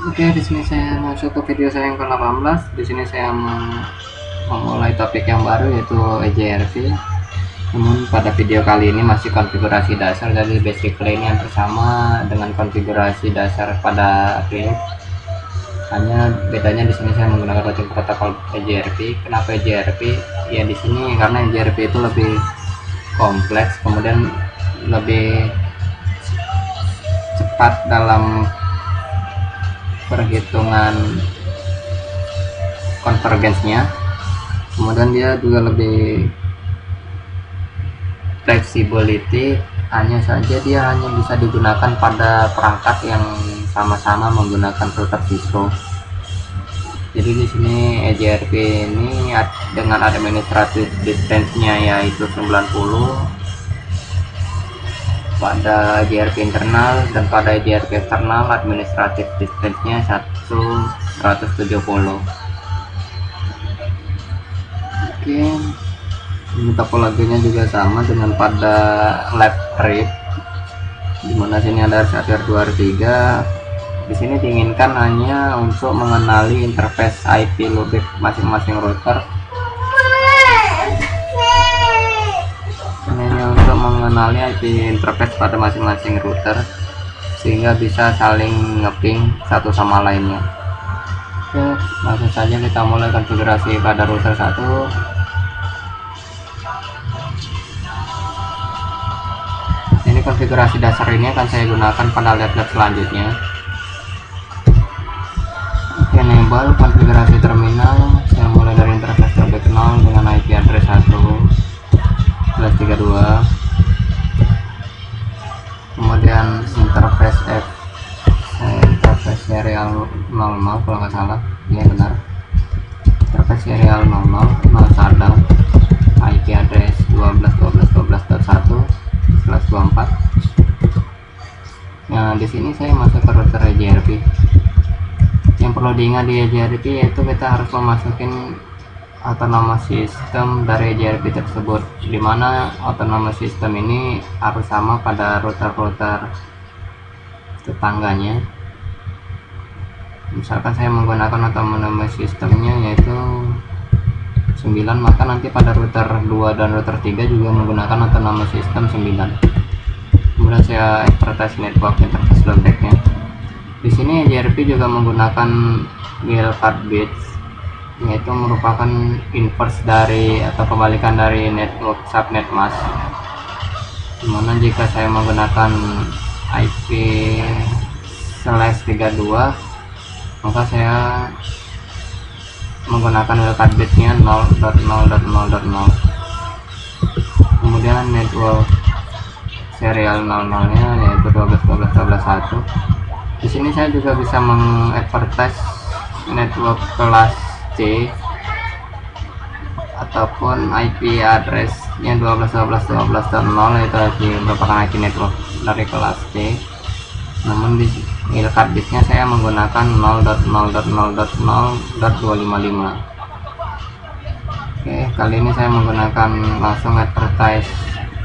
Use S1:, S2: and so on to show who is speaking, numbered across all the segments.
S1: Oke, di sini saya masuk ke video saya yang ke-18. Di sini saya memulai topik yang baru yaitu EJRP. Namun pada video kali ini masih konfigurasi dasar, jadi basically ini yang bersama dengan konfigurasi dasar pada Linux. Hanya bedanya di sini saya menggunakan routing protokol EJRP. Kenapa EJRP? Ya di sini karena EJRP itu lebih kompleks, kemudian lebih cepat dalam perhitungan konvergensinya, kemudian dia juga lebih flexibility, hanya saja dia hanya bisa digunakan pada perangkat yang sama-sama menggunakan router Cisco. Jadi di sini EJRP ini dengan administrative distance-nya yaitu 90 pada EJRP internal, dan pada EJRP eksternal administratif distance-nya 170. Oke, ini topologinya juga sama dengan pada lab trip, dimana sini ada R1, R2, R3. Di sini diinginkan hanya untuk mengenali interface IP logic masing-masing router, untuk mengenali IP interface pada masing-masing router sehingga bisa saling ngeping satu sama lainnya. Oke, langsung saja kita mulai konfigurasi pada router 1. Ini konfigurasi dasar ini akan saya gunakan pada lab-lab selanjutnya. Oke, enable konfigurasi terminal. Saya mulai dari interface terlebih kenal dengan IP address 1/32, kemudian interface serial 00 kalau nggak salah, ya benar, interface serial 00 shutdown, IP address 12.12.12.1/24. Nah, di sini saya masuk ke router EJRP. Yang perlu diingat di EJRP yaitu kita harus memasukin autonomous system dari EJRP tersebut, dimana autonomous system ini harus sama pada router-router tetangganya. Misalkan saya menggunakan autonomous systemnya yaitu 9, maka nanti pada router 2 dan router 3 juga menggunakan autonomous system 9. Kemudian saya advertise network interface loadbacknya. Di sini EJRP juga menggunakan wildcard bits, yaitu merupakan inverse dari atau kebalikan dari network subnet mask, dimana jika saya menggunakan IP/32 maka saya menggunakan wildcard bitnya 0.0.0.0. kemudian network serial 00 nya yaitu 12.12.12.1. Di sini saya juga bisa mengadvertise network kelas C ataupun IP addressnya 12.12.12.0, yaitu merupakan IP network dari kelas C. Namun di wildcard bitnya saya menggunakan 0.0.0.0.255. Oke, kali ini saya menggunakan langsung advertise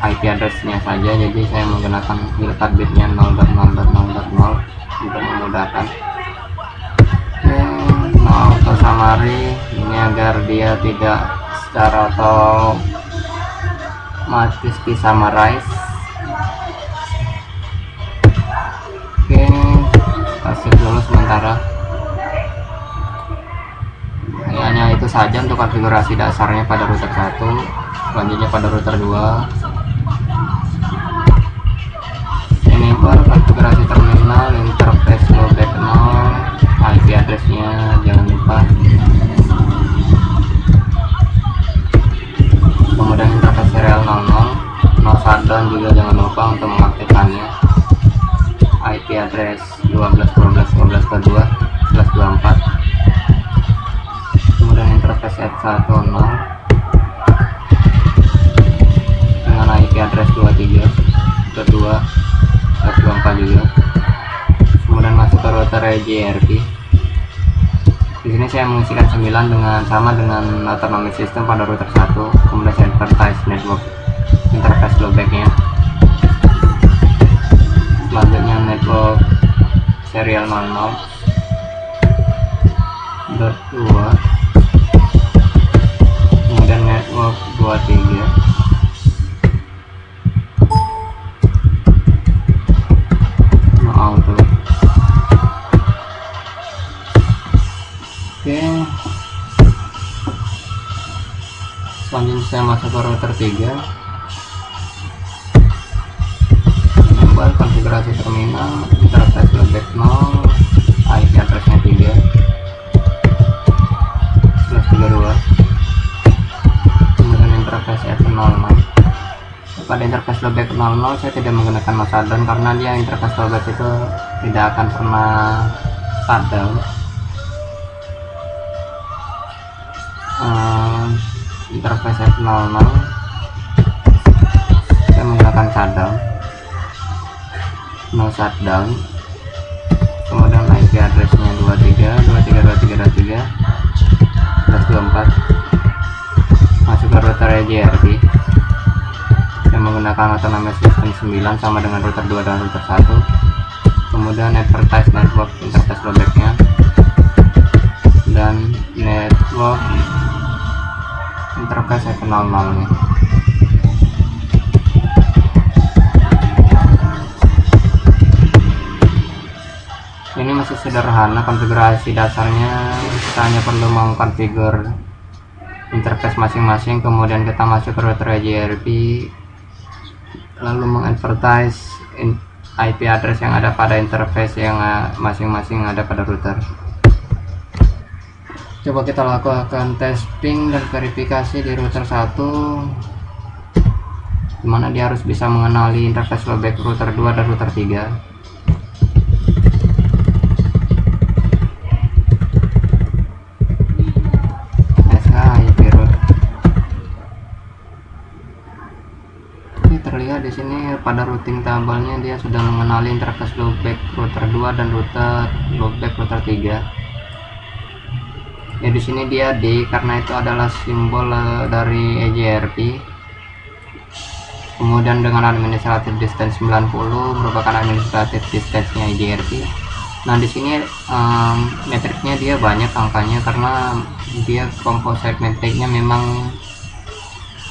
S1: IP addressnya saja, jadi saya menggunakan wildcard bitnya 0.0.0.0 untuk memudahkan. Auto summary ini agar dia tidak secara otomatis di summarize. Oke, kasih dulu sementara. Hanya itu saja untuk konfigurasi dasarnya pada router 1. Selanjutnya pada router 2. Ini baru konfigurasi terminal, interface loadback 0, IP addressnya jangan lupa, kemudian interface serial 00, no shutdown juga jangan lupa untuk mengaktifkannya, IP address 12.12.12.2/24, kemudian interface F10 dengan IP address 23.2/24 juga. Kemudian masuk ke router EJRP. Di sini saya mengisikan 9 sama dengan autonomous system pada router 1. Kemudian saya advertise network interface loadbacknya. Selanjutnya network serial 00 2, kemudian network 23, no auto. Oke, selanjutnya saya masuk ke router 3, mobile konfigurasi terminal, interface loopback 0, IP addressnya 3/32, kemudian interface F06. Pada interface loopback 00 saya tidak menggunakan mouse shutdown karena dia interface loopback itu tidak akan pernah shutdown. Interface F00 saya menggunakan shutdown, no shutdown. Kemudian IP addressnya 23.23.23.11.24. masuk ke router EJRP yang menggunakan autonomous system 9 sama dengan router 2 dan router 1. Kemudian advertise network interface loopbacknya dan network interface F00 nya. Ini masih sederhana konfigurasi dasarnya, kita hanya perlu mengkonfigur interface masing-masing, kemudian kita masuk ke router EJRP, lalu mengadvertise IP address yang ada pada interface yang masing-masing ada pada router. Coba kita lakukan testing dan verifikasi di router 1, dimana dia harus bisa mengenali interface loopback router 2 dan router 3. Terlihat di sini pada routing tabelnya dia sudah mengenali interface loopback router 2 dan router loopback router 3. Ya di sini dia D karena itu adalah simbol dari EJRP. Kemudian dengan administrative distance 90 merupakan administrative distance-nya EJRP. Nah di sini metriknya dia banyak angkanya karena dia composite metriknya memang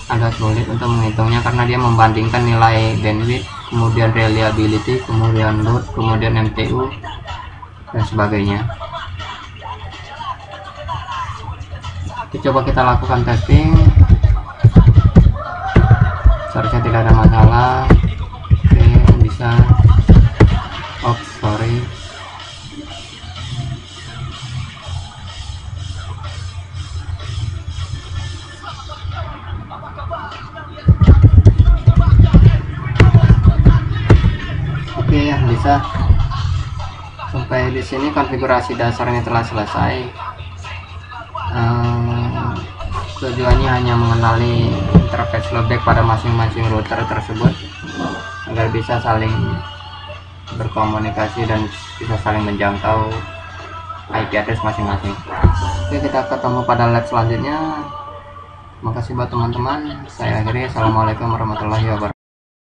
S1: agak sulit untuk menghitungnya karena dia membandingkan nilai bandwidth, kemudian reliability, kemudian load, kemudian MTU dan sebagainya. Coba kita lakukan testing, seharusnya tidak ada masalah. Oke, bisa. Sorry. Oke ya, bisa. Sampai di sini konfigurasi dasarnya telah selesai. Tujuannya hanya mengenali interface loopback pada masing-masing router tersebut agar bisa saling berkomunikasi dan bisa saling menjangkau IP address masing-masing. Oke, kita ketemu pada lab selanjutnya. Makasih buat teman-teman. Saya akhiri. Assalamualaikum warahmatullahi wabarakatuh.